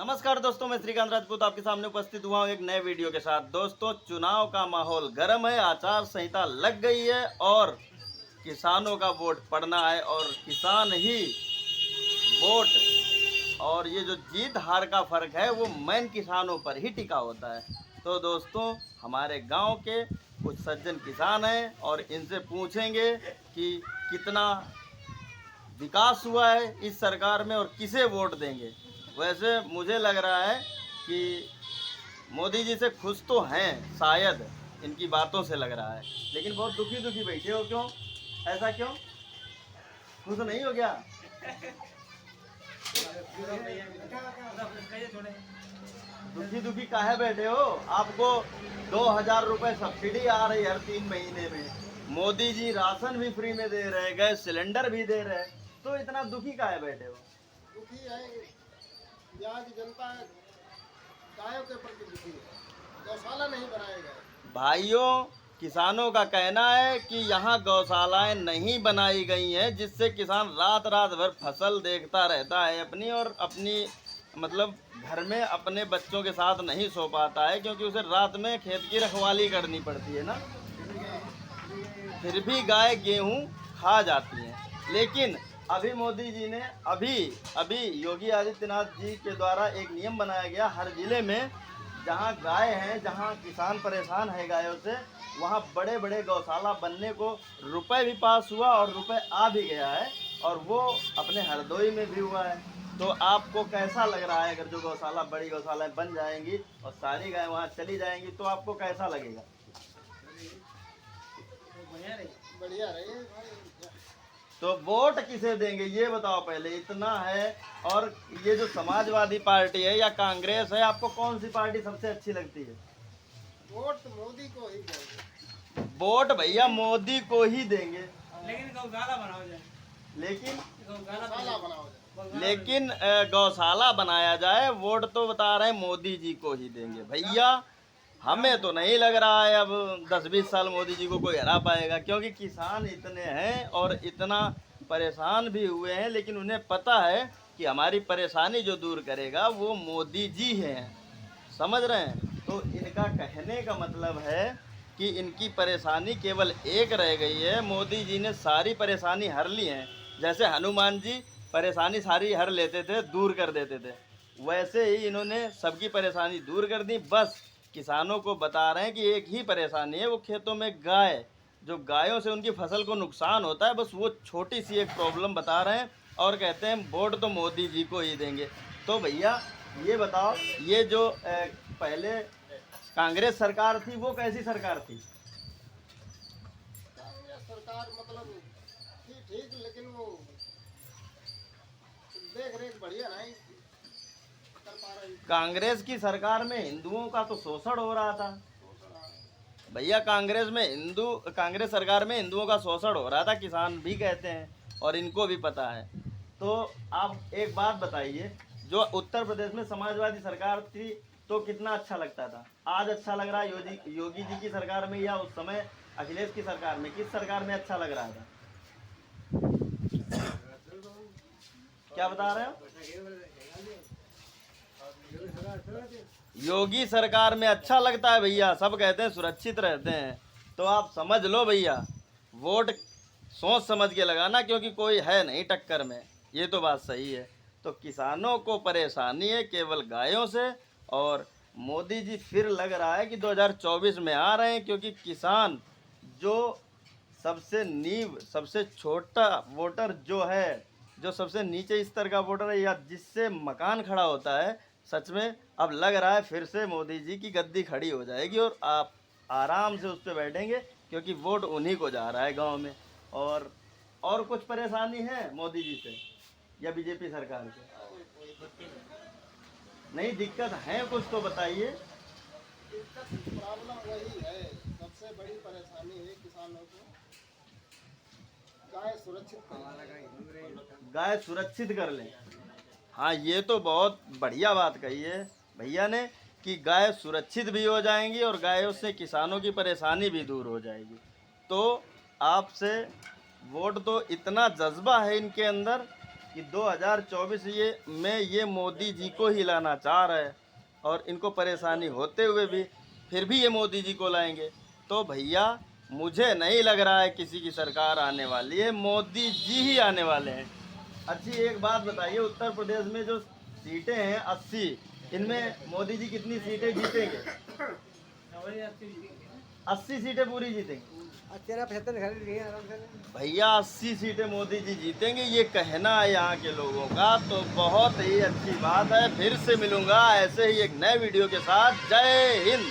नमस्कार दोस्तों, मैं श्रीकांत राजपूत आपके सामने उपस्थित हुआ हूँ एक नए वीडियो के साथ। दोस्तों, चुनाव का माहौल गर्म है, आचार संहिता लग गई है और किसानों का वोट पड़ना है और किसान ही वोट और ये जो जीत हार का फर्क है वो मेन किसानों पर ही टिका होता है। तो दोस्तों, हमारे गांव के कुछ सज्जन किसान हैं और इनसे पूछेंगे कि कितना विकास हुआ है इस सरकार में और किसे वोट देंगे। वैसे मुझे लग रहा है कि मोदी जी से खुश तो हैं, शायद इनकी बातों से लग रहा है, लेकिन बहुत दुखी दुखी बैठे हो। क्यों ऐसा, क्यों खुश नहीं हो गया? दुखी दुखी काहे बैठे हो? आपको 2000 रुपये सब्सिडी आ रही है हर 3 महीने में, मोदी जी राशन भी फ्री में दे रहे, गैस सिलेंडर भी दे रहे, तो इतना दुखी काहे बैठे हो? दुखी है, यहाँ की जनता गायों के प्रति दुखी है। गौशाला नहीं बनाए गए। भाइयों, किसानों का कहना है कि यहाँ गौशालाएं नहीं बनाई गई हैं, जिससे किसान रात रात भर फसल देखता रहता है अपनी, और अपनी मतलब घर में अपने बच्चों के साथ नहीं सो पाता है, क्योंकि उसे रात में खेत की रखवाली करनी पड़ती है ना। फिर भी गाय गेहूँ खा जाती हैं। लेकिन अभी मोदी जी ने अभी योगी आदित्यनाथ जी के द्वारा एक नियम बनाया गया, हर जिले में जहाँ गाय हैं, जहाँ किसान परेशान है गायों से, वहाँ बड़े बड़े गौशाला बनने को रुपए भी पास हुआ और रुपए आ भी गया है, और वो अपने हरदोई में भी हुआ है। तो आपको कैसा लग रहा है अगर जो गौशाला, बड़ी गौशालाएं बन जाएंगी और सारी गाय वहाँ चली जाएंगी, तो आपको कैसा लगेगा? बढ़िया रही भाई। तो वोट किसे देंगे ये बताओ पहले, इतना है। और ये जो समाजवादी पार्टी है या कांग्रेस है, आपको कौन सी पार्टी सबसे अच्छी लगती है? वोट तो मोदी को ही देंगे। वोट भैया मोदी को ही देंगे, लेकिन गौशाला बनाओ जाए। लेकिन गौशाला बनाओ जाए। लेकिन गौशाला बनाया जाए। वोट तो बता रहे हैं मोदी जी को ही देंगे भैया। हमें तो नहीं लग रहा है अब 10-20 साल मोदी जी को कोई हरा पाएगा, क्योंकि किसान इतने हैं और इतना परेशान भी हुए हैं, लेकिन उन्हें पता है कि हमारी परेशानी जो दूर करेगा वो मोदी जी हैं। समझ रहे हैं? तो इनका कहने का मतलब है कि इनकी परेशानी केवल एक रह गई है, मोदी जी ने सारी परेशानी हर ली है। जैसे हनुमान जी परेशानी सारी हर लेते थे, दूर कर देते थे, वैसे ही इन्होंने सबकी परेशानी दूर कर दी। बस किसानों को बता रहे हैं कि एक ही परेशानी है, वो खेतों में गाय, जो गायों से उनकी फसल को नुकसान होता है, बस वो छोटी सी एक प्रॉब्लम बता रहे हैं, और कहते हैं वोट तो मोदी जी को ही देंगे। तो भैया ये बताओ, ये जो पहले कांग्रेस सरकार थी वो कैसी सरकार थी? कांग्रेस सरकार मतलब ठीक ठीक, लेकिन वो देख रेख बढ़िया नहीं कर पा रही। कांग्रेस की सरकार में हिंदुओं का तो शोषण हो रहा था भैया। कांग्रेस सरकार में हिंदुओं का शोषण हो रहा था, किसान भी कहते हैं और इनको भी पता है। तो आप एक बात बताइए, जो उत्तर प्रदेश में समाजवादी सरकार थी तो कितना अच्छा लगता था, आज अच्छा लग रहा है योगी जी की सरकार में, या उस समय अखिलेश की सरकार में? किस सरकार में अच्छा लग रहा था? क्या बता रहे हो? योगी सरकार में अच्छा लगता है भैया, सब कहते हैं सुरक्षित रहते हैं। तो आप समझ लो भैया, वोट सोच समझ के लगाना, क्योंकि कोई है नहीं टक्कर में, ये तो बात सही है। तो किसानों को परेशानी है केवल गायों से, और मोदी जी फिर लग रहा है कि 2024 में आ रहे हैं, क्योंकि किसान जो सबसे नींव, सबसे छोटा वोटर जो है, जो सबसे नीचे स्तर का वोटर है, या जिससे मकान खड़ा होता है, सच में अब लग रहा है फिर से मोदी जी की गद्दी खड़ी हो जाएगी और आप आराम से उस पर बैठेंगे, क्योंकि वोट उन्हीं को जा रहा है गांव में। और कुछ परेशानी है मोदी जी से या बीजेपी सरकार से? नहीं, दिक्कत है कुछ तो बताइए। दिक्कत प्रॉब्लम वही है, सबसे बड़ी परेशानी है किसानों को गाय सुरक्षित कर, गाय सुरक्षित कर लें। हाँ, ये तो बहुत बढ़िया बात कही है भैया ने कि गाय सुरक्षित भी हो जाएंगी और गायों से किसानों की परेशानी भी दूर हो जाएगी। तो आपसे वोट, तो इतना जज्बा है इनके अंदर कि 2024 में ये मोदी जी को ही लाना चाह रहे हैं और इनको परेशानी होते हुए भी फिर भी ये मोदी जी को लाएंगे। तो भैया मुझे नहीं लग रहा है किसी की सरकार आने वाली है, मोदी जी ही आने वाले हैं। अच्छी एक बात बताइए, उत्तर प्रदेश में जो सीटें हैं 80, इनमें मोदी जी कितनी सीटें जीतेंगे? 80 सीटें पूरी जीतेंगे भैया, 80 सीटें मोदी जी जीतेंगे, ये कहना है यहाँ के लोगों का। तो बहुत ही अच्छी बात है। फिर से मिलूंगा ऐसे ही एक नए वीडियो के साथ। जय हिंद।